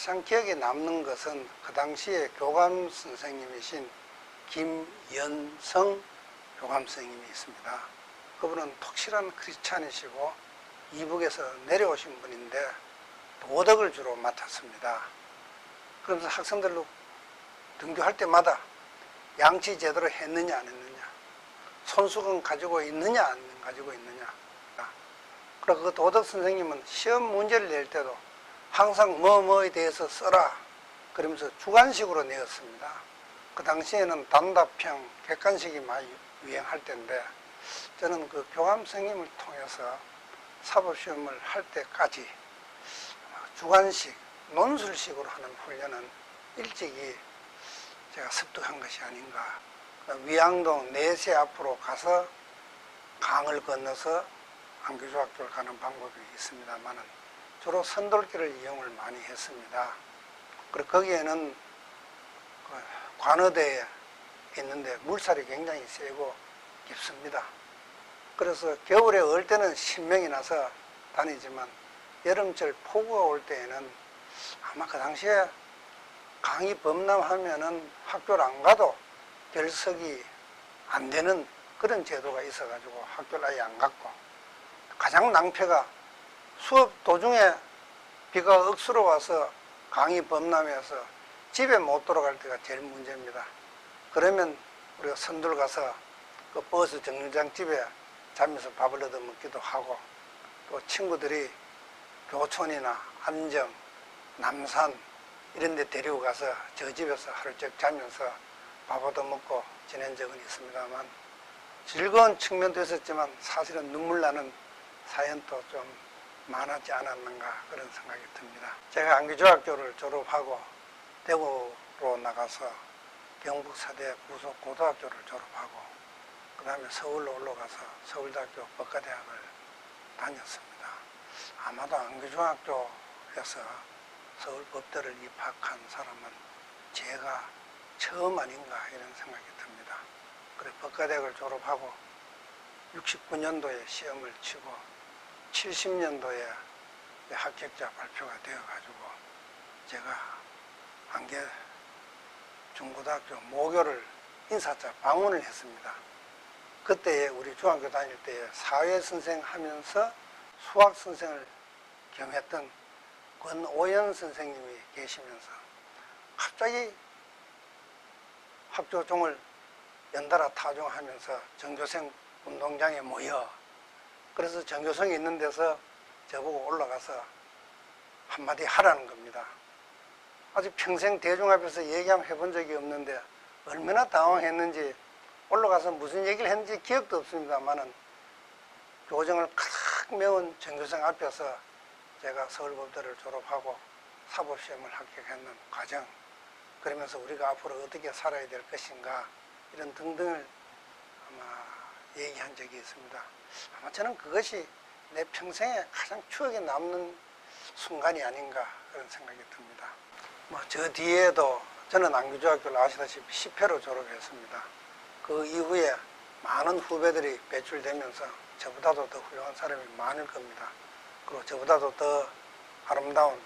가장 기억에 남는 것은 그 당시에 교감 선생님이신 김연성 교감 선생님이 있습니다. 그분은 독실한 크리스찬이시고 이북에서 내려오신 분인데 도덕을 주로 맡았습니다. 그러면서 학생들로 등교할 때마다 양치 제대로 했느냐 안 했느냐, 손수건 가지고 있느냐 안 가지고 있느냐. 그리고 그 도덕 선생님은 시험 문제를 낼 때도 항상 뭐뭐에 대해서 써라 그러면서 주관식으로 내었습니다. 그 당시에는 단답형, 객관식이 많이 유행할 때인데 저는 그 교감 선생님을 통해서 사법시험을 할 때까지 주관식, 논술식으로 하는 훈련은 일찍이 제가 습득한 것이 아닌가. 위양동 내세 앞으로 가서 강을 건너서 안교중학교를 가는 방법이 있습니다만은 주로 선돌길을 이용을 많이 했습니다. 그리고 거기에는 관어대에 있는데 물살이 굉장히 세고 깊습니다. 그래서 겨울에 얼 때는 신명이 나서 다니지만 여름철 폭우가 올 때에는 아마 그 당시에 강이 범람하면은 학교를 안 가도 결석이 안 되는 그런 제도가 있어가지고 학교를 아예 안 갔고, 가장 낭패가 수업 도중에 비가 억수로 와서 강이 범람해서 집에 못 돌아갈 때가 제일 문제입니다. 그러면 우리가 선들 가서 그 버스 정류장 집에 자면서 밥을 얻어 먹기도 하고, 또 친구들이 교촌이나 안정, 남산 이런 데 데리고 가서 저 집에서 하루씩 자면서 밥 얻어 먹고 지낸 적은 있습니다만, 즐거운 측면도 있었지만 사실은 눈물 나는 사연도 좀 많았지 않았는가 그런 생각이 듭니다. 제가 안교중학교를 졸업하고 대구로 나가서 경북서대 부속고등학교를 졸업하고 그 다음에 서울로 올라가서 서울대학교 법과대학을 다녔습니다. 아마도 안교중학교에서 서울법대를 입학한 사람은 제가 처음 아닌가 이런 생각이 듭니다. 그래 법과대학을 졸업하고 69년도에 시험을 치고 70년도에 합격자 발표가 되어가지고 제가 안개 중고등학교 모교를 인사차 방문을 했습니다. 그때 우리 중학교 다닐 때 사회선생 하면서 수학선생을 겸했던 권오연 선생님이 계시면서 갑자기 학교종을 연달아 타종하면서 전교생 운동장에 모여, 그래서 전교생이 있는 데서 저보고 올라가서 한마디 하라는 겁니다. 아직 평생 대중 앞에서 얘기 한번 해본 적이 없는데 얼마나 당황했는지, 올라가서 무슨 얘기를 했는지 기억도 없습니다만은 교정을 가득 메운 전교생 앞에서 제가 서울법대를 졸업하고 사법시험을 합격했는 과정, 그러면서 우리가 앞으로 어떻게 살아야 될 것인가 이런 등등을 아마 얘기한 적이 있습니다. 아마 저는 그것이 내 평생에 가장 추억에 남는 순간이 아닌가 그런 생각이 듭니다. 저 뒤에도 저는 안교중학교를 아시다시피 10회로 졸업했습니다. 그 이후에 많은 후배들이 배출되면서 저보다도 더 훌륭한 사람이 많을 겁니다. 그리고 저보다도 더 아름다운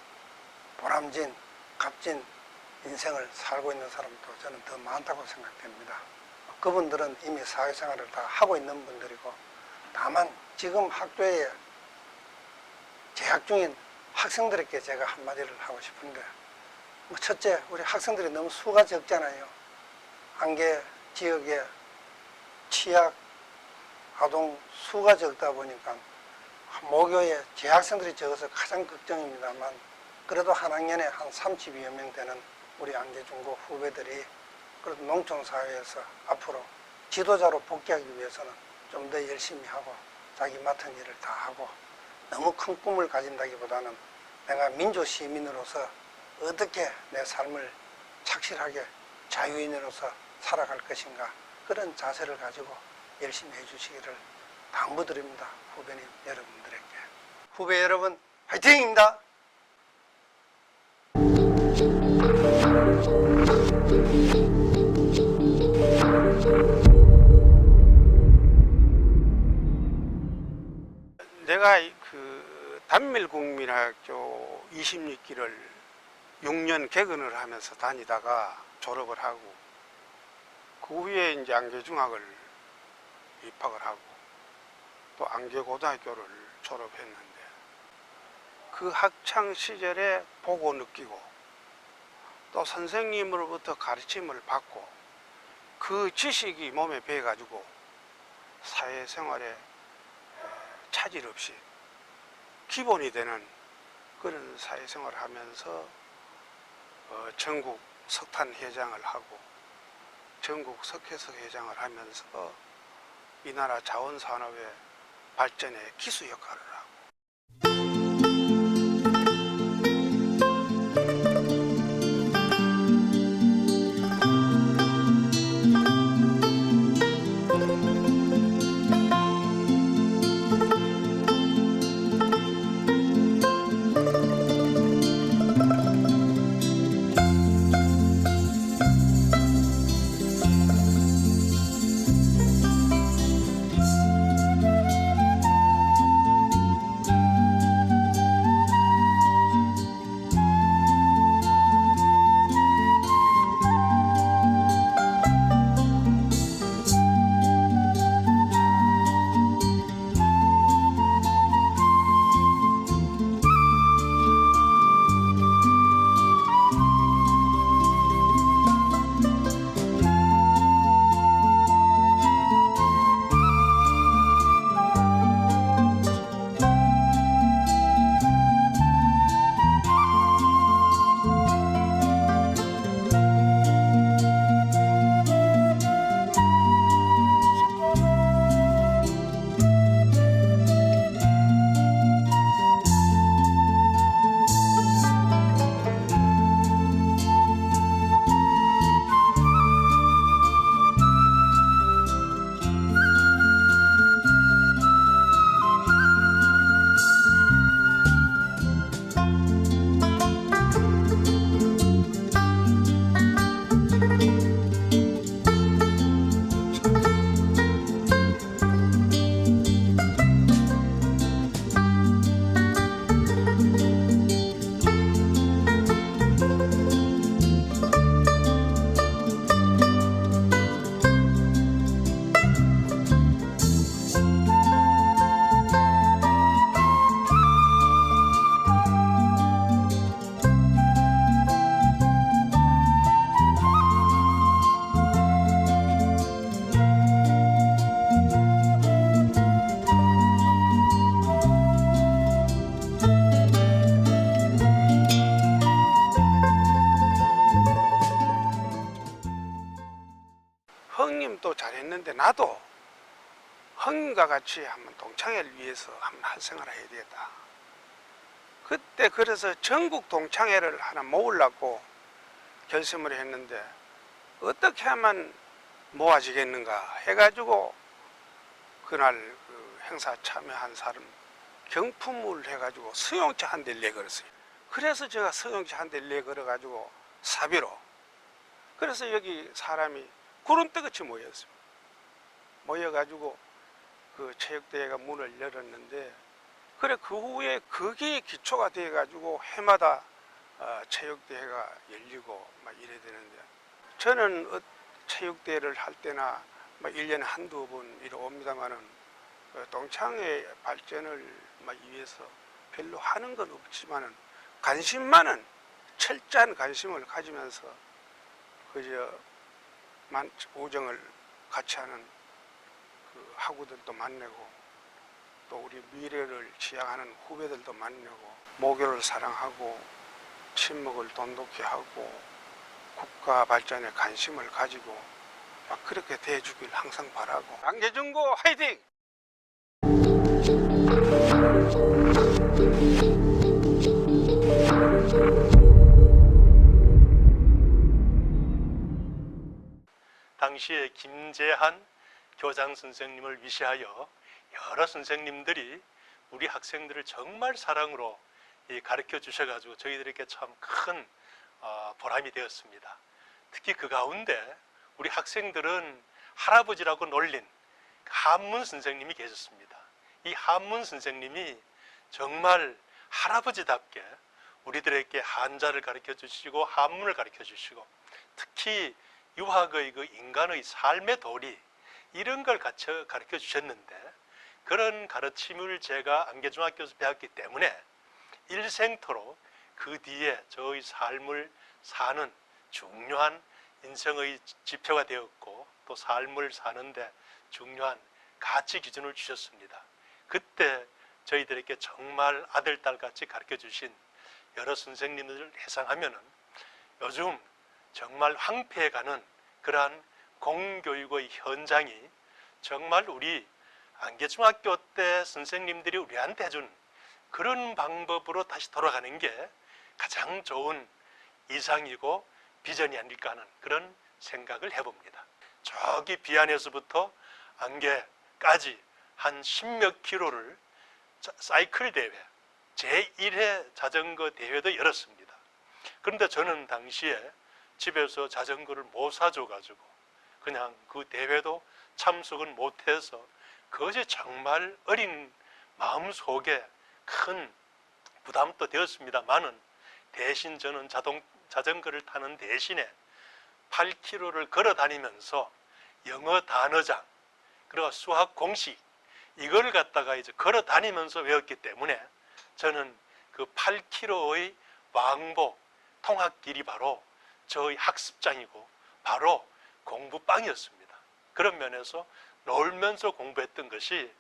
보람진, 값진 인생을 살고 있는 사람도 저는 더 많다고 생각됩니다. 그분들은 이미 사회생활을 다 하고 있는 분들이고, 다만 지금 학교에 재학 중인 학생들에게 제가 한마디를 하고 싶은데, 첫째, 우리 학생들이 너무 수가 적잖아요. 안개 지역에 취약 아동 수가 적다 보니까 모교에 재학생들이 적어서 가장 걱정입니다만, 그래도 한 학년에 한 32여 명 되는 우리 안개중고 후배들이 그래도 농촌사회에서 앞으로 지도자로 복귀하기 위해서는 좀 더 열심히 하고 자기 맡은 일을 다 하고, 너무 큰 꿈을 가진다기보다는 내가 민주시민으로서 어떻게 내 삶을 착실하게 자유인으로서 살아갈 것인가, 그런 자세를 가지고 열심히 해주시기를 당부드립니다. 후배님 여러분들에게. 후배 여러분 화이팅입니다. 내가 그 단밀국민학교 26기를 6년 개근을 하면서 다니다가 졸업을 하고 그 후에 이제 안개중학을 입학을 하고 또 안개고등학교를 졸업했는데 그 학창 시절에 보고 느끼고 또 선생님으로부터 가르침을 받고 그 지식이 몸에 배어가지고 사회생활에 차질 없이 기본이 되는 그런 사회생활을 하면서 전국 석탄 회장을 하고 전국 석회석 회장을 하면서 이 나라 자원산업의 발전에 기수 역할을 하고 형님도 잘했는데 나도 형님과 같이 한번 동창회를 위해서 한번 활성화를 해야 되겠다. 그때 그래서 전국 동창회를 하나 모으려고 결심을 했는데 어떻게 하면 모아지겠는가 해가지고 그날 그 행사 참여한 사람 경품을 해가지고 승용차 한 대를 내걸었어요. 그래서 제가 승용차 한 대를 내걸어가지고 사비로 그래서 여기 사람이 구름떠같이 모였어요. 모여가지고 그 체육대회가 문을 열었는데 그래 그 후에 그게 기초가 돼가지고 해마다 체육대회가 열리고 막 이래 되는데 저는 체육대회를 할 때나 막 1년에 한두 번 이래 옵니다만은 동창회 발전을 막 위해서 별로 하는 건 없지만은 관심만은 철저한 관심을 가지면서 그저 우정을 같이 하는 그 학우들도 만나고 또 우리 미래를 지향하는 후배들도 만나고 모교를 사랑하고 친목을 돈독히 하고 국가 발전에 관심을 가지고 막 그렇게 대해주길 항상 바라고 안개중고 화이팅! 당시에 김재한 교장 선생님을 위시하여 여러 선생님들이 우리 학생들을 정말 사랑으로 가르쳐 주셔가지고 저희들에게 참 큰 보람이 되었습니다. 특히 그 가운데 우리 학생들은 할아버지라고 놀린 한문 선생님이 계셨습니다. 이 한문 선생님이 정말 할아버지답게 우리들에게 한자를 가르쳐 주시고 한문을 가르쳐 주시고 특히 유학의 그 인간의 삶의 도리 이런 걸 가르쳐 주셨는데 그런 가르침을 제가 안개중학교에서 배웠기 때문에 일생토록 그 뒤에 저의 삶을 사는 중요한 인생의 지표가 되었고 또 삶을 사는데 중요한 가치 기준을 주셨습니다. 그때 저희들에게 정말 아들, 딸같이 가르쳐 주신 여러 선생님들을 회상하면은 요즘 정말 황폐해가는 그러한 공교육의 현장이 정말 우리 안개중학교 때 선생님들이 우리한테 준 그런 방법으로 다시 돌아가는 게 가장 좋은 이상이고 비전이 아닐까 하는 그런 생각을 해봅니다. 저기 비안에서부터 안개까지 한 10몇 킬로를 사이클 대회, 제1회 자전거 대회도 열었습니다. 그런데 저는 당시에 집에서 자전거를 못 사줘가지고 그냥 그 대회도 참석은 못해서 그것이 정말 어린 마음속에 큰 부담도 되었습니다만은 대신 저는 자전거를 타는 대신에 8km를 걸어 다니면서 영어 단어장 그리고 수학 공식 이걸 갖다가 이제 걸어 다니면서 외웠기 때문에 저는 그 8km의 왕복 통학길이 바로 저의 학습장이고 바로 공부방이었습니다. 그런 면에서 놀면서 공부했던 것이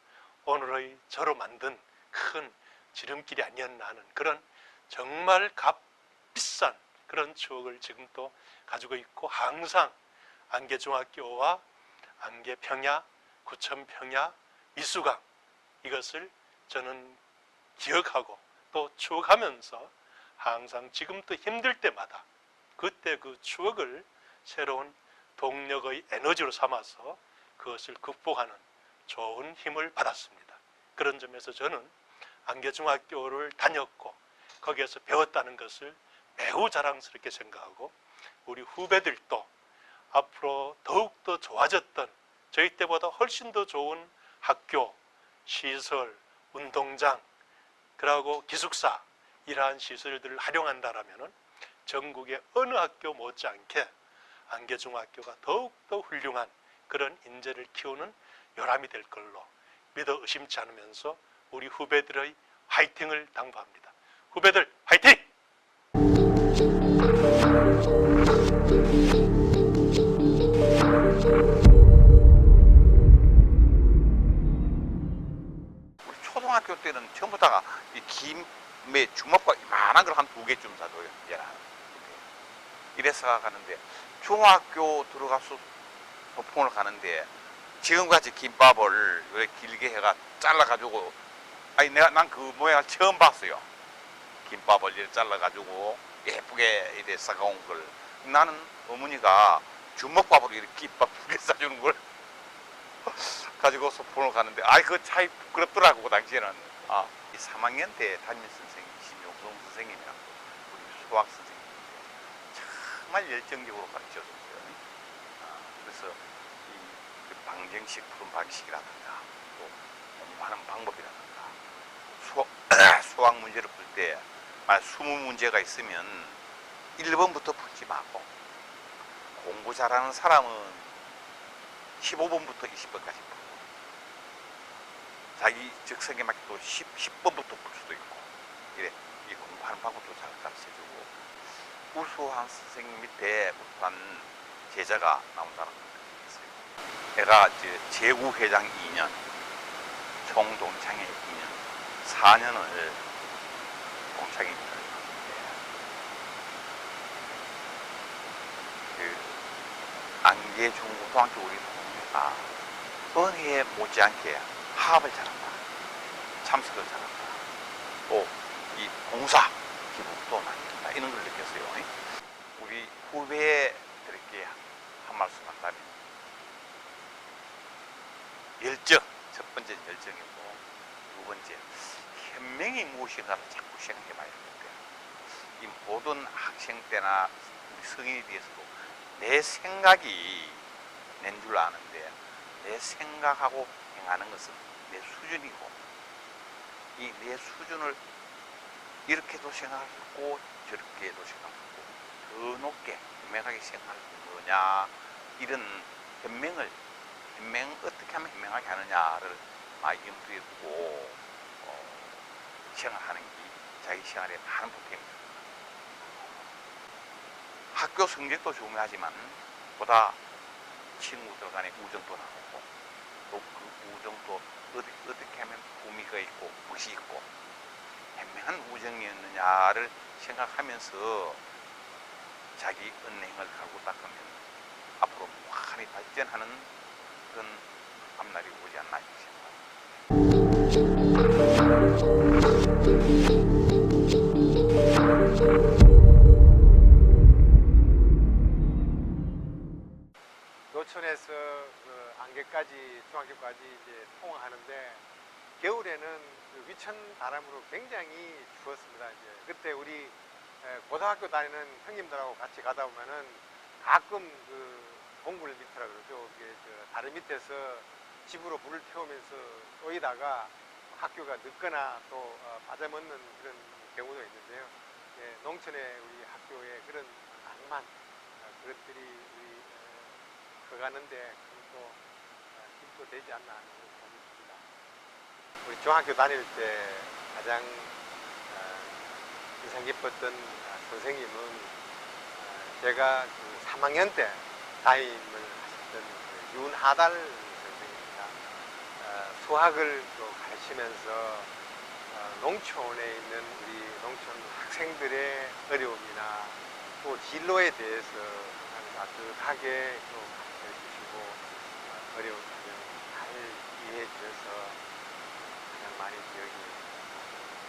오늘의 저로 만든 큰 지름길이 아니었나 하는 그런 정말 값비싼 그런 추억을 지금도 가지고 있고 항상 안개중학교와 안개평야, 구천평야, 미수강 이것을 저는 기억하고 또 추억하면서 항상 지금도 힘들 때마다 그때 그 추억을 새로운 동력의 에너지로 삼아서 그것을 극복하는 좋은 힘을 받았습니다. 그런 점에서 저는 안개중학교를 다녔고 거기에서 배웠다는 것을 매우 자랑스럽게 생각하고 우리 후배들도 앞으로 더욱더 좋아졌던 저희 때보다 훨씬 더 좋은 학교, 시설, 운동장, 그리고 기숙사 이러한 시설들을 활용한다라면 전국의 어느 학교 못지않게 안개중학교가 더욱더 훌륭한 그런 인재를 키우는 요람이 될 걸로 믿어 의심치 않으면서 우리 후배들의 화이팅을 당부합니다. 후배들 화이팅! 우리 초등학교 때는 전부 다가 이 김에 주먹과 이만한 걸 한 2개쯤 사줘요. 이래서 가는데 중학교 들어가서 소풍을 가는데 지금같이 김밥을 이렇게 길게 해가 잘라가지고 아니 난 그 모양을 처음 봤어요. 김밥을 이렇게 잘라가지고 예쁘게 이렇게 싸가온 걸 나는 어머니가 주먹밥으로 이렇게 김밥 2개 싸주는 걸 가지고 소풍을 가는데 아이 그 차이 부끄럽더라고. 그 당시에는 이 3학년 때 담임 선생님 심용동 선생님이라고 우리 수학 선생님 정말 열정적으로 가르쳐줬어요. 그래서 이 방정식 푸는 방식이라든가 또 공부하는 방법이라든가 수학 문제를 풀 때 20문제가 있으면 1번부터 풀지 말고 공부 잘하는 사람은 15번부터 20번까지 풀고 자기 적성에 맞게 또 10번부터 풀 수도 있고 이래 이 공부하는 방법도 잘 가르쳐주고 우수한 선생님 밑에 우수한 제자가 나온 사람들이 있어요. 내가 이제 제구회장 2년, 총동창회 2년, 4년을 동창회 일을 했는데 그 안개중고등학교 우리 동네가 은혜에 못지않게 화합을 잘한다, 참석을 잘한다, 또 이 봉사 기부도 많이 한다 이런 걸 느꼈어요. 우리 후배들에게 한 말씀 한다면 열정, 첫 번째는 열정이고 두 번째 현명이 무엇인가를 자꾸 생각해 봐야 되는데 이 모든 학생 때나 우리 성인에 대해서도 내 생각이 낸 줄 아는데 내 생각하고 행하는 것은 내 수준이고 이 내 수준을 이렇게도 생각하고 저렇게도 생각하고 더 높게 현명하게 생각할 수 있느냐, 이런 현명 어떻게 하면 현명하게 하느냐를 많이 염두에 두고 생활하는 게 자기 생활에 많은 보탬입니다. 학교 성적도 중요하지만 보다 친구들 간의 우정도 나누고, 또 그 우정도 어떻게 하면 의미가 있고 멋이 있고 현명한 우정이었느냐를 생각하면서 자기 은행을 가고 닦으면 앞으로 무한히 발전하는 그런 앞날이 오지 않나 생각합니다. 노천에서 그 안개까지 중학교까지 이제 통학하는데 겨울에는 그 위천 바람으로 굉장히 추웠습니다. 이제 그때 우리 고등학교 다니는 형님들하고 같이 가다 보면은 가끔 그 동굴 밑이라 그러죠. 이게 저 다리 밑에서 집으로 불을 태우면서 쏘이다가 학교가 늦거나 또 빠져먹는 그런 경우도 있는데요. 예, 농촌의 우리 학교의 그런 낭만 그것들이 우리 커가는데 또 힘도 되지 않나 하는 생각이 듭니다. 우리 중학교 다닐 때 가장 인상 깊었던 선생님은 제가 그 3학년 때 담임을 하셨던 그 윤하달 선생님입니다. 수학을 또 가르치면서 농촌에 있는 우리 농촌 학생들의 어려움이나 또 진로에 대해서 따뜻하게 또 가르쳐 주시고 어려운 사정을 잘 이해해 주셔서 가장 많이 기억이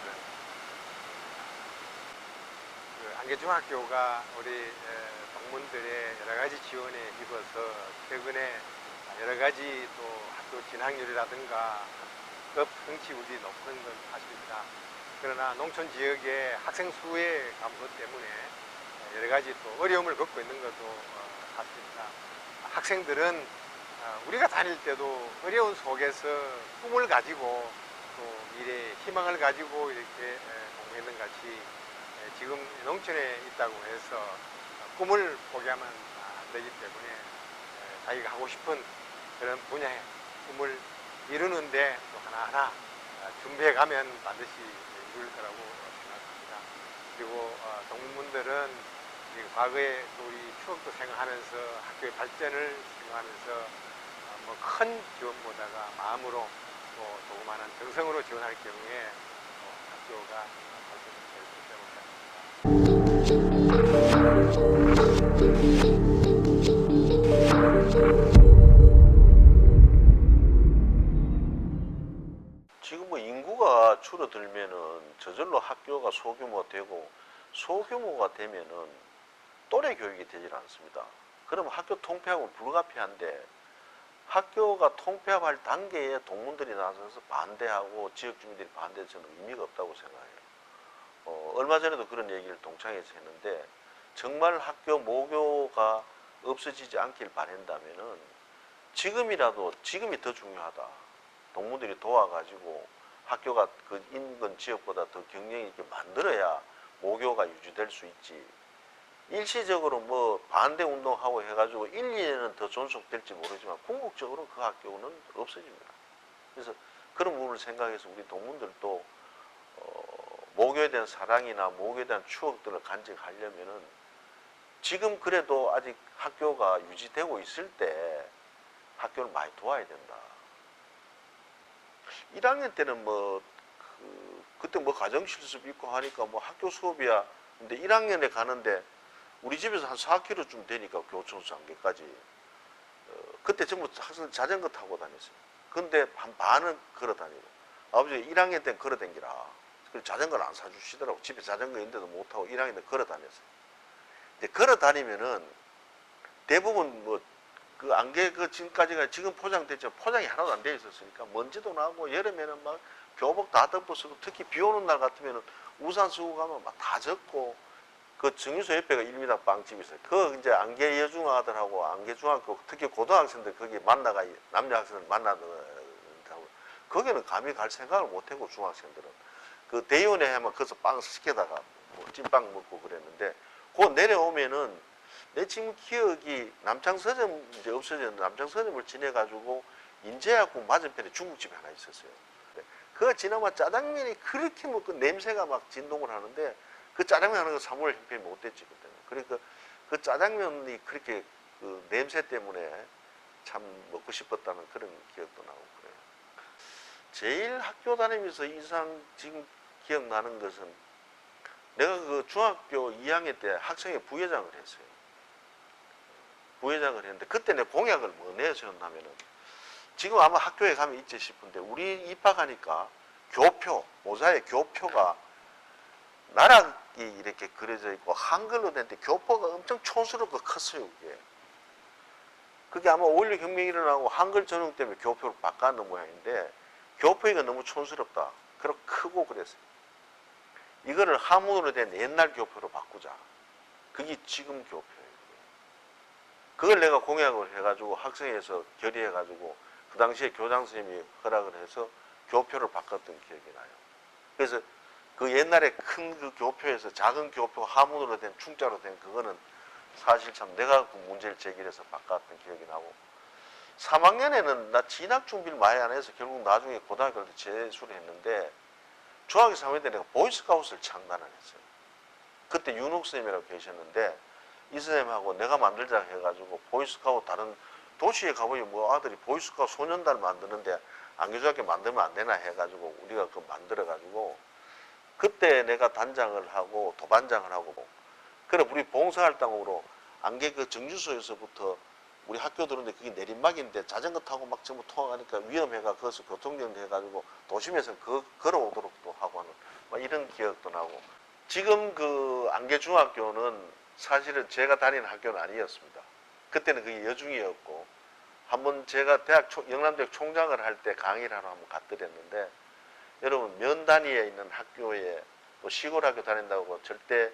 나는 그 안개중학교가 우리 동문들의 여러 가지 지원에 힘입어서 최근에 여러 가지 또 학교 진학률이라든가 급 성취율이 높은 건 사실입니다. 그러나 농촌 지역의 학생 수의 감소 때문에 여러 가지 또 어려움을 겪고 있는 것도 사실입니다. 학생들은 우리가 다닐 때도 어려운 속에서 꿈을 가지고 또 미래의 희망을 가지고 이렇게 공부했는 같이 지금 농촌에 있다고 해서 꿈을 포기하면 안 되기 때문에 자기가 하고 싶은 그런 분야의 꿈을 이루는데 또 하나하나 준비해 가면 반드시 이룰 거라고 생각합니다. 그리고 동문들은 과거에 또 우리 추억도 생각하면서 학교의 발전을 생각하면서 뭐 큰 지원보다가 마음으로 또 조그마한 정성으로 지원할 경우에 학교가 지금 뭐 인구가 줄어들면은 저절로 학교가 소규모되고 소규모가 되면은 또래 교육이 되질 않습니다. 그러면 학교 통폐합은 불가피한데 학교가 통폐합할 단계에 동문들이 나서서 반대하고 지역 주민들이 반대해서 저는 의미가 없다고 생각해요. 얼마 전에도 그런 얘기를 동창회에서 했는데 정말 학교 모교가 없어지지 않길 바란다면은 지금이 더 중요하다. 동문들이 도와가지고 학교가 그 인근 지역보다 더 경쟁 있게 만들어야 모교가 유지될 수 있지. 일시적으로 뭐 반대 운동하고 해가지고 1, 2년은 더 존속될지 모르지만 궁극적으로 그 학교는 없어집니다. 그래서 그런 부분을 생각해서 우리 동문들도 모교에 대한 사랑이나 모교에 대한 추억들을 간직하려면은 지금 그래도 아직 학교가 유지되고 있을 때 학교를 많이 도와야 된다. 1학년 때는 그때 뭐 가정실습 있고 하니까 뭐 학교 수업이야. 근데 1학년에 가는데 우리 집에서 한 4km쯤 되니까 교촌에서 안개까지. 그때 전부 학생 자전거 타고 다녔어요. 근데 한 반은 걸어 다니고. 아버지가 1학년 때는 걸어 다니라. 그래서 자전거를 안 사주시더라고. 집에 자전거 있는데도 못 타고 1학년 때 걸어 다녔어요. 이제 걸어 다니면은 대부분 뭐 그 안개 그 지금까지가 지금 포장됐죠. 포장이 하나도 안 되어 있었으니까 먼지도 나고 여름에는 막 교복 다 덮어쓰고 특히 비 오는 날 같으면 우산 쓰고 가면 막 다 젖고 그 정유소 옆에가 1m 빵집이 있어요. 그 이제 안개 여중아들하고 안개 중학교 특히 고등학생들 거기 만나가 남자 학생들 만나다고 거기는 감히 갈 생각을 못 하고 중학생들은 그 대의원에 하면 거기서 빵 시켜다가 뭐 찐빵 먹고 그랬는데 그 내려오면은 내 지금 기억이 남창서점 이제 없어졌는데 남창서점을 지내가지고 인제하고 맞은편에 중국집이 하나 있었어요. 그거 지나면 짜장면이 그렇게 뭐 그 냄새가 막 진동을 하는데 그 짜장면 하는 거 사물 형편이 못됐지 그때는. 그러니까 그 짜장면이 그렇게 그 냄새 때문에 참 먹고 싶었다는 그런 기억도 나고 그래요. 제일 학교 다니면서 인상 지금 기억나는 것은 내가 그 중학교 2학년 때 학생회 부회장을 했어요. 부회장을 했는데 그때 내 공약을 뭐 내세웠냐면은 지금 아마 학교에 가면 있지 싶은데 우리 입학하니까 교표, 모자에 교표가 나락이 이렇게 그려져 있고 한글로 된데 교포가 엄청 촌스럽고 컸어요. 그게 아마 5.16 혁명이 일어나고 한글 전용 때문에 교표를 바꿔놓은 모양인데 교포가 너무 촌스럽다. 그렇고 크고 그랬어요. 이거를 한문으로 된 옛날 교표로 바꾸자. 그게 지금 교표예요. 그걸 내가 공약을 해가지고 학생회에서 결의해가지고 그 당시에 교장 선생님이 허락을 해서 교표를 바꿨던 기억이 나요. 그래서 그 옛날에 큰 그 교표에서 작은 교표 한문으로 된 충자로 된 그거는 사실 참 내가 그 문제를 제기해서 바꿨던 기억이 나고 3학년에는 나 진학 준비를 많이 안 해서 결국 나중에 고등학교 때 재수를 했는데 중학교 3학년 때 내가 보이스카우트를 창단을 했어요. 그때 윤욱 선생님이라고 계셨는데 이 선생님하고 내가 만들자 해가지고 보이스카우트 다른 도시에 가보니 뭐 아들이 보이스카우트 소년단 만드는데 안교중학교 만들면 안 되나 해가지고 우리가 그 만들어가지고 그때 내가 단장을 하고 도반장을 하고 그래 우리 봉사활동으로 안개 그 정주소에서부터 우리 학교 들었는데 그게 내리막인데 자전거 타고 막 전부 통화하니까 위험해가 거기서 교통정리 해가지고 도심에서 걸어오도록 또 하고 하는 막 이런 기억도 나고 지금 그 안개중학교는 사실은 제가 다니는 학교는 아니었습니다. 그때는 그게 여중이었고 한번 제가 영남대학 총장을 할 때 강의를 하러 한번 갔더랬는데 여러분 면 단위에 있는 학교에 또 시골 학교 다닌다고 절대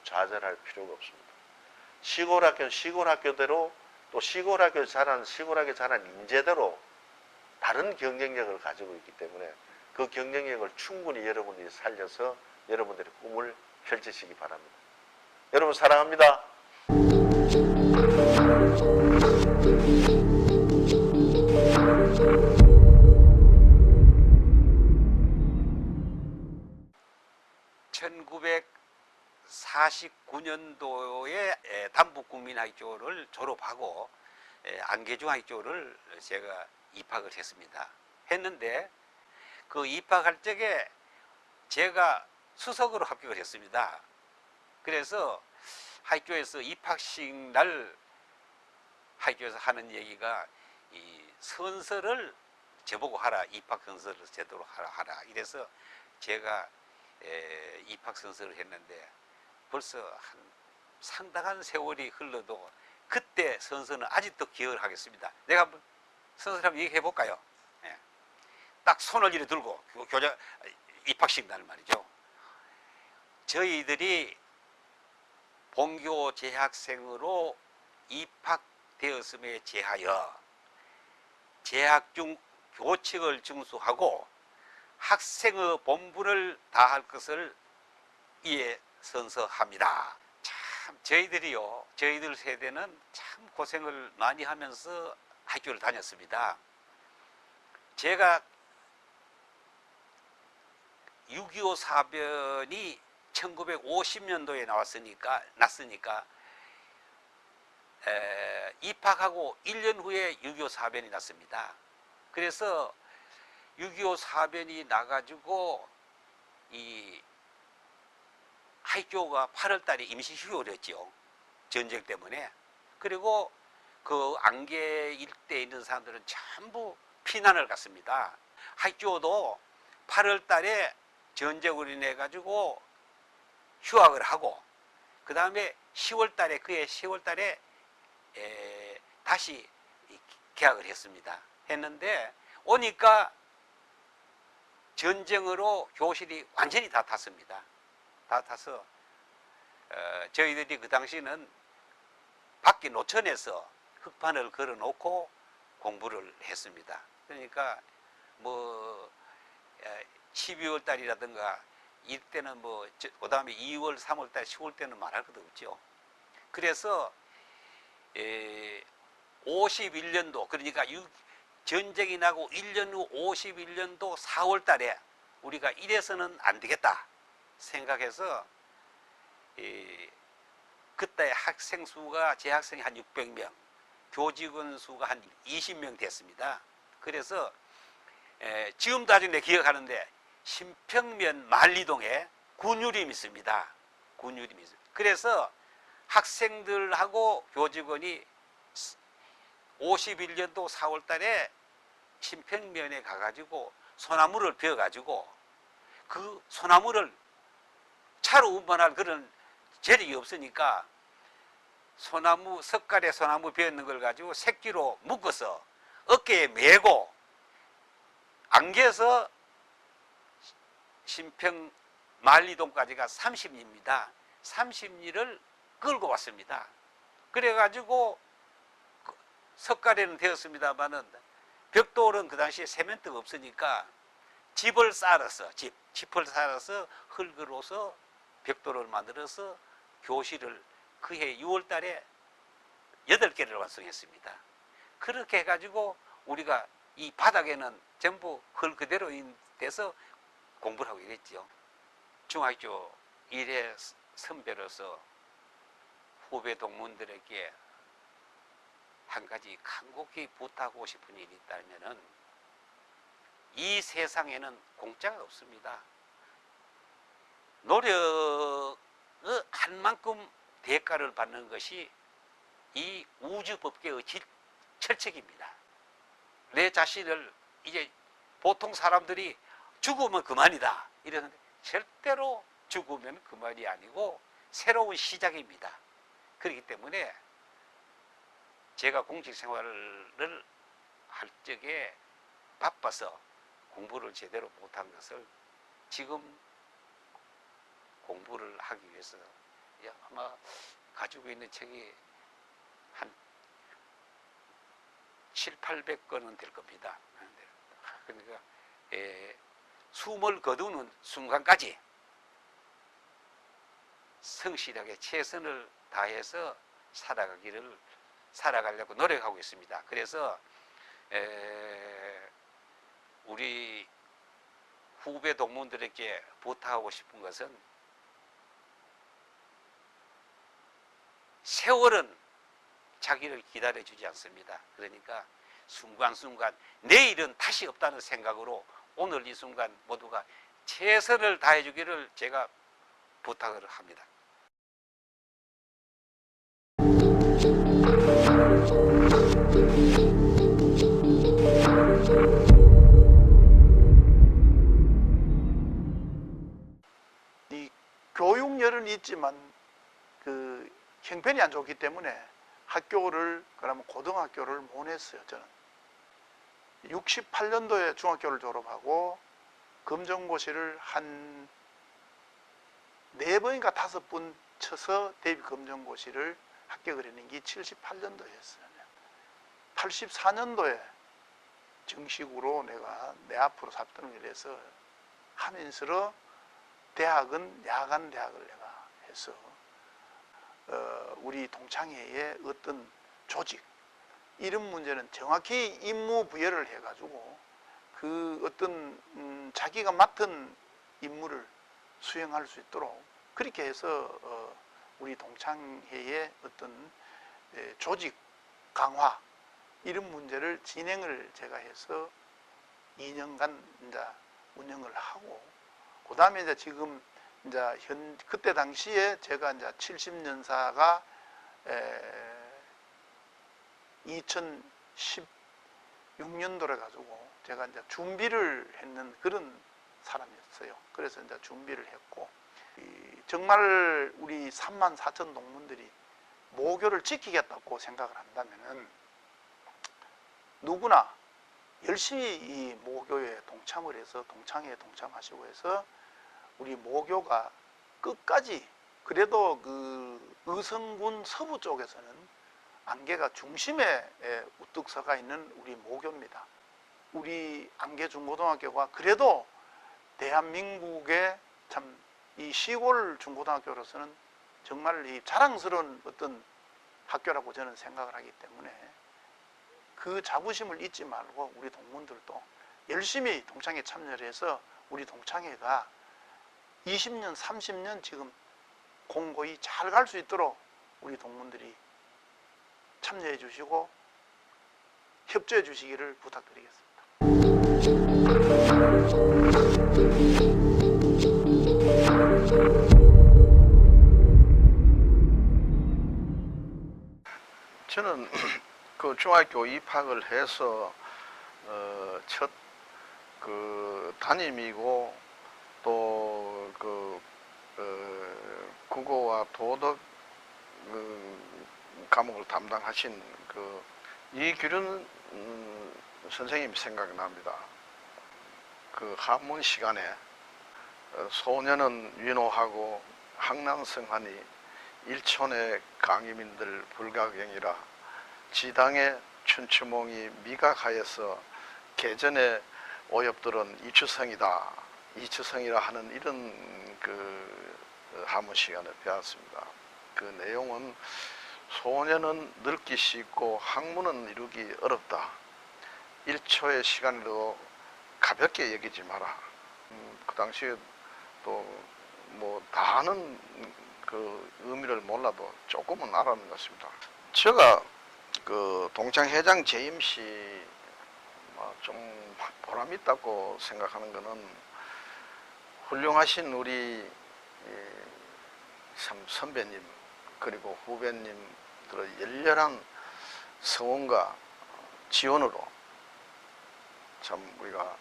좌절할 필요가 없습니다. 시골 학교는 시골 학교대로 또 시골 학교 자란 인재대로 다른 경쟁력을 가지고 있기 때문에 그 경쟁력을 충분히 여러분들이 살려서 여러분들의 꿈을 펼치시기 바랍니다. 여러분 사랑합니다. (1949년도에) 담북국민학교를 졸업하고 안개중학교를 제가 입학을 했는데 그 입학할 적에 제가 수석으로 합격을 했습니다. 그래서 학교에서 입학식 날 학교에서 하는 얘기가 이 선서를 저보고 하라, 입학 선서를 제대로 하라. 이래서 제가 입학 선서를 했는데 벌써 한 상당한 세월이 흘러도 그때 선서는 아직도 기억을 하겠습니다. 내가 한번 선서를 한번 얘기해 볼까요? 딱 손을 이렇게 들고 입학식 날 말이죠. 저희들이 본교 재학생으로 입학되었음에 제하여 재학 중 교칙을 준수하고 학생의 본분을 다할 것을 이에 선서합니다. 참 저희들 세대는 참 고생을 많이 하면서 학교를 다녔습니다. 제가 6.25 사변이 1950년도에 났으니까 입학하고 1년 후에 6.25 사변이 났습니다. 그래서 6.25 사변이 나가지고 이 학교가 8월 달에 임시 휴교를 했죠. 전쟁 때문에. 그리고 그 안개 일대에 있는 사람들은 전부 피난을 갔습니다. 학교도 8월 달에 전쟁으로 인해 가지고 휴학을 하고 그 다음에 10월 달에 다시 개학을 했는데 오니까 전쟁으로 교실이 완전히 다 탔습니다. 다 타서 저희들이 그 당시는 밖에 노천에서 흙판을 걸어 놓고 공부를 했습니다. 그러니까 뭐 12월 달이라든가 이때는 뭐 그다음에 2월, 3월 달, 10월 때는 말할 것도 없죠. 그래서 51년도 그러니까 전쟁이 나고 1년 후 51년도 4월 달에 우리가 이래서는 안 되겠다 생각해서 그때 학생 수가 재학생이 한 600명, 교직원 수가 한 20명 됐습니다. 그래서 지금도 아직 내 기억하는데 신평면 만리동에 군유림이 있습니다. 군유림이 있습니다. 그래서 학생들하고 교직원이 51년도 4월 달에 신평면에 가가지고 소나무를 베어가지고 그 소나무를 차로 운반할 그런 재력이 없으니까 소나무, 석가래 소나무 베었는 걸 가지고 새끼로 묶어서 어깨에 메고 안개에서 신평 만리동까지가 30리입니다. 30리를 끌고 왔습니다. 그래가지고 석가래는 되었습니다만은 벽돌은 그 당시에 세면대가 없으니까 집을 쌓아서 집을 쌓아서 흙으로서 벽돌을 만들어서 교실을 그해 6월 달에 8개를 완성했습니다. 그렇게 해가지고 우리가 이 바닥에는 전부 흙 그대로 돼서 공부를 하고 이랬죠. 중학교 1회 선배로서 후배 동문들에게 한 가지 간곡히 부탁하고 싶은 일이 있다면은 이 세상에는 공짜가 없습니다. 노력을 한 만큼 대가를 받는 것이 이 우주법계의 철칙입니다. 내 자신을 이제 보통 사람들이 죽으면 그만이다 이러는데 절대로 죽으면 그만이 아니고 새로운 시작입니다. 그렇기 때문에 제가 공직 생활을 할 적에 바빠서 공부를 제대로 못한 것을 지금 공부를 하기 위해서 아마 가지고 있는 책이 한 700~800권은 될 겁니다. 그러니까 숨을 거두는 순간까지 성실하게 최선을 다해서 살아가려고 노력하고 있습니다. 그래서 우리 후배 동문들에게 부탁하고 싶은 것은 세월은 자기를 기다려주지 않습니다. 그러니까 순간순간 내일은 다시 없다는 생각으로 오늘 이 순간 모두가 최선을 다해주기를 제가 부탁을 합니다. 이 교육열은 있지만 그 형편이 안 좋기 때문에 학교를 그러면 고등학교를 못 했어요. 저는 68년도에 중학교를 졸업하고 검정고시를 한 4번인가 5번 쳐서 대입 검정고시를 합격을 했는 게 78년도에 했어요. 84년도에 정식으로 내가 내 앞으로 삽등을 해서 하면서 대학은 야간 대학을 내가 해서 우리 동창회의 어떤 조직 이런 문제는 정확히 임무 부여를 해가지고 그 어떤 자기가 맡은 임무를 수행할 수 있도록 그렇게 해서 우리 동창회의 어떤 조직 강화 이런 문제를 진행을 제가 해서 2년간 이제 운영을 하고 그 다음에 이제 지금 이제 그때 당시에 제가 이제 70년사가 2016년도래 가지고 제가 이제 준비를 했는 그런 사람이었어요. 그래서 이제 준비를 했고 정말 우리 34,000 동문들이 모교를 지키겠다고 생각을 한다면은 누구나 열심히 이 모교에 동참을 해서 동창회에 동참하시고 해서 우리 모교가 끝까지 그래도 그 의성군 서부 쪽에서는 안개가 중심에 우뚝 서가 있는 우리 모교입니다. 우리 안개중고등학교가 그래도 대한민국의 참 이 시골 중고등학교로서는 정말 이 자랑스러운 어떤 학교라고 저는 생각을 하기 때문에 그 자부심을 잊지 말고 우리 동문들도 열심히 동창회 참여를 해서 우리 동창회가 20년, 30년 지금 공고히 잘 갈 수 있도록 우리 동문들이 참여해 주시고 협조해 주시기를 부탁드리겠습니다. 저는 그 중학교 입학을 해서 첫 그 담임이고 또 그 국어와 도덕 과목을 담당하신 그 이규륜 선생님 생각납니다. 그 한문 시간에 소년은 위노하고 항난성하니 일촌의 강의민들 불가경이라 지당의 춘추몽이 미각하여서 개전의 오엽들은 이추성이다. 이추성이라 하는 이런 그 한문 시간을 배웠습니다. 그 내용은 소년은 늙기 쉽고 학문은 이루기 어렵다. 1초의 시간에도 가볍게 여기지 마라. 그 당시에 또 뭐 다 아는 그 의미를 몰라도 조금은 알아는 것입니다. 제가 그 동창회장 재임 시 좀 보람 있다고 생각하는 것은 훌륭하신 우리 참 선배님 그리고 후배님들의 열렬한 성원과 지원으로 참 우리가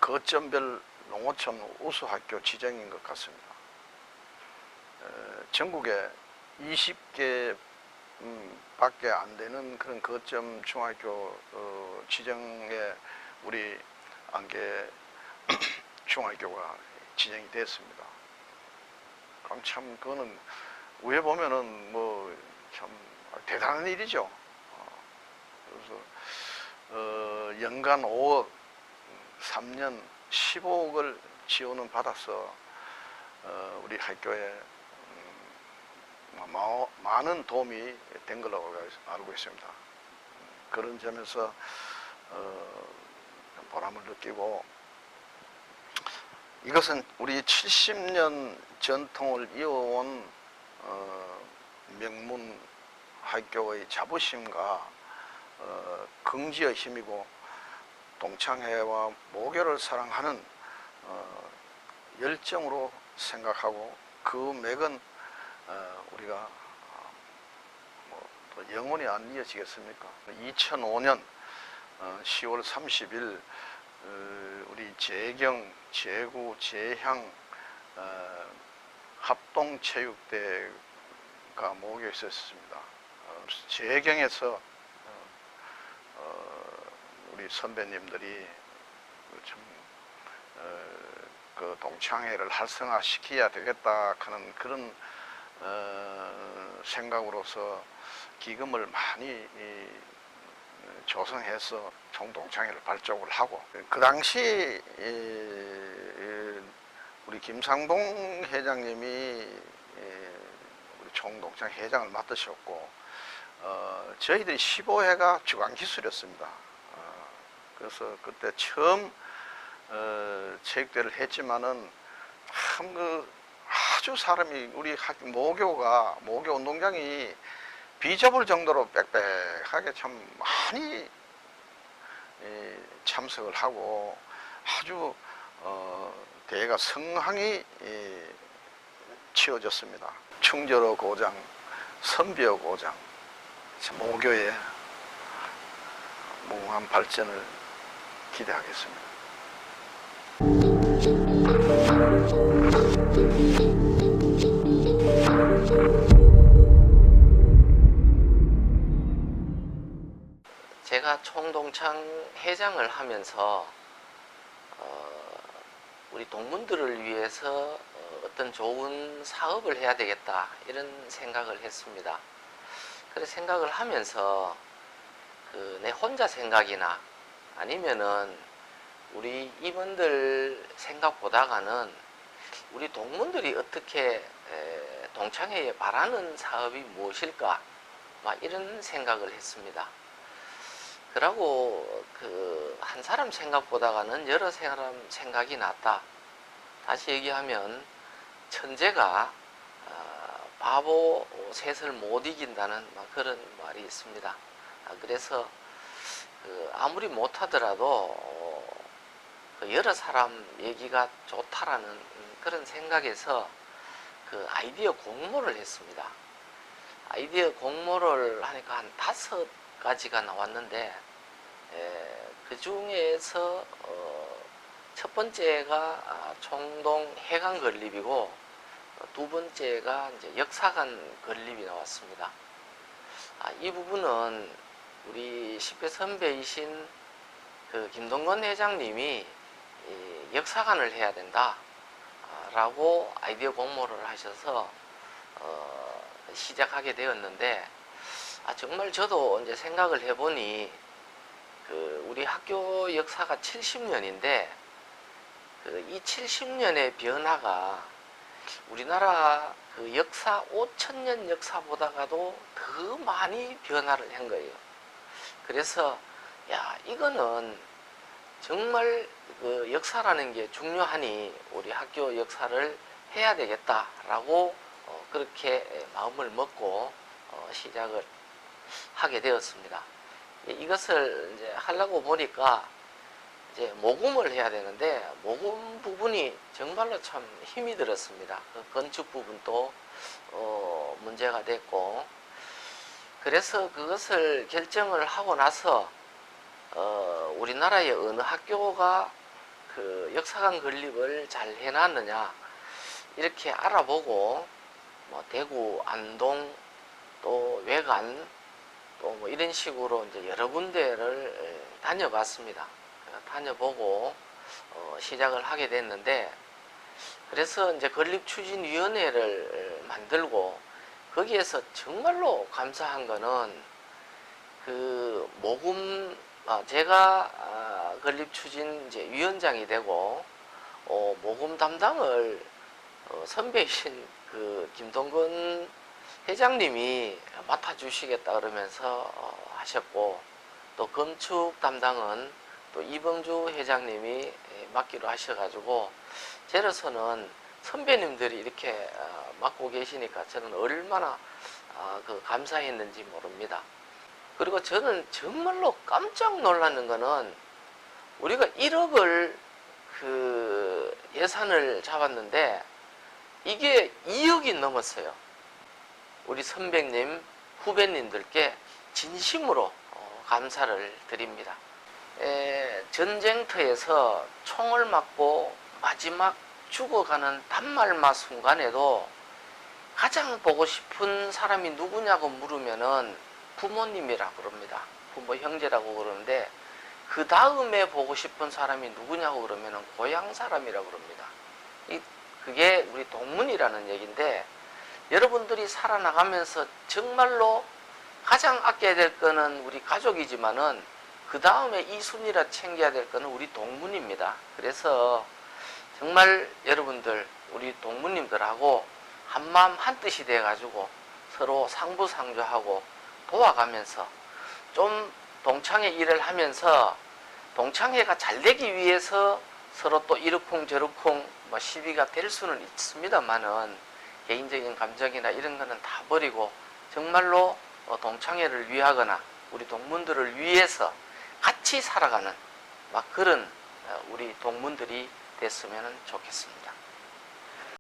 거점별 농어촌 우수학교 지정인 것 같습니다. 전국에 20개 밖에 안 되는 그런 거점 중학교 지정에 우리 안개 중학교가 지정이 됐습니다. 그럼 참 그거는 위에 보면은 뭐 참 대단한 일이죠. 그래서 연간 5억, 3년 15억을 지원을 받아서 우리 학교에 많은 도움이 된 걸로 알고 있습니다. 그런 점에서 보람을 느끼고 이것은 우리 70년 전통을 이어온 명문 학교의 자부심과 긍지의 힘이고 동창회와 모교를 사랑하는 열정으로 생각하고 그 맥은 우리가 또 영원히 안 이어지겠습니까? 2005년 10월 30일 우리 재경, 재구, 재향 합동체육대회가 모여 있었습니다. 재경에서 우리 선배님들이 참 그 동창회를 활성화시켜야 되겠다 하는 그런 생각으로서 기금을 많이 조성해서 총동창회를 발족을 하고 그 당시 우리 김상동 회장님이 우리 총동창회 회장을 맡으셨고 저희들이 15회가 주간기술이었습니다. 그래서 그때 처음 체육대회를 했지만은 참 그 아주 사람이 우리 모교 운동장이 비좁을 정도로 빽빽하게 참 많이 참석을 하고 아주 대회가 성황이 치어졌습니다. 충절호 고장, 선비호 고장, 모교의 무궁한 발전을 기대하겠습니다. 제가 총동창 회장을 하면서 우리 동문들을 위해서 어떤 좋은 사업을 해야 되겠다 이런 생각을 했습니다. 그래서 생각을 하면서 내 혼자 생각이나 아니면은 우리 임원들 생각보다가는 우리 동문들이 어떻게 동창회에 바라는 사업이 무엇일까? 막 이런 생각을 했습니다. 그러고 한 사람 생각보다는 여러 사람 생각이 낫다. 다시 얘기하면 천재가 바보 셋을 못 이긴다는 그런 말이 있습니다. 그래서 아무리 못하더라도 여러 사람 얘기가 좋다라는 그런 생각에서 아이디어 공모를 했습니다. 아이디어 공모를 하니까 한 5가지가 나왔는데 그 중에서 첫 번째가 총동 해관 건립이고 두 번째가 이제 역사관 건립이 나왔습니다. 이 부분은 우리 10회 선배이신 김동건 회장님이 역사관을 해야 된다 라고 아이디어 공모를 하셔서 시작하게 되었는데 정말 저도 이제 생각을 해보니 우리 학교 역사가 70년인데 이 70년의 변화가 우리나라 역사 5,000년 역사보다가도 더 많이 변화를 한 거예요. 그래서 이거는 정말 역사라는 게 중요하니 우리 학교 역사를 해야 되겠다라고 그렇게 마음을 먹고 시작을 하게 되었습니다. 이것을 이제 하려고 보니까 이제 모금을 해야 되는데 모금 부분이 정말로 참 힘이 들었습니다. 건축 부분도 문제가 됐고 그래서 그것을 결정을 하고 나서 우리나라의 어느 학교가 역사관 건립을 잘 해놨느냐 이렇게 알아보고 대구, 안동, 또 외관, 또 이런 식으로 이제 여러 군데를 다녀봤습니다. 다녀보고 시작을 하게 됐는데 그래서 이제 건립추진위원회를 만들고 거기에서 정말로 감사한 거는 모금 제가 건립추진 이제 위원장이 되고 모금 담당을 선배이신 김동건 회장님이 맡아주시겠다 그러면서 하셨고 또 건축 담당은 또 이범주 회장님이 맡기로 하셔가지고 저로서는 선배님들이 이렇게 맡고 계시니까 저는 얼마나 감사했는지 모릅니다. 그리고 저는 정말로 깜짝 놀라는 거는 우리가 1억을 예산을 잡았는데 이게 2억이 넘었어요. 우리 선배님, 후배님들께 진심으로 감사를 드립니다. 전쟁터에서 총을 맞고 마지막 죽어가는 단말마 순간에도 가장 보고 싶은 사람이 누구냐고 물으면은 부모님이라고 그럽니다. 부모 형제라고 그러는데 그 다음에 보고 싶은 사람이 누구냐고 그러면은 고향 사람이라고 그럽니다. 그게 우리 동문이라는 얘기인데 여러분들이 살아나가면서 정말로 가장 아껴야 될 거는 우리 가족이지만은 그 다음에 이 순위라 챙겨야 될 거는 우리 동문입니다. 그래서 정말 여러분들 우리 동문님들하고 한마음 한뜻이 돼가지고 서로 상부상조하고 도와가면서 좀 동창회 일을 하면서 동창회가 잘 되기 위해서 서로 또 이러쿵 저러쿵 시비가 될 수는 있습니다만은 개인적인 감정이나 이런 거는 다 버리고 정말로 동창회를 위하거나 우리 동문들을 위해서 같이 살아가는 그런 우리 동문들이 됐으면 좋겠습니다.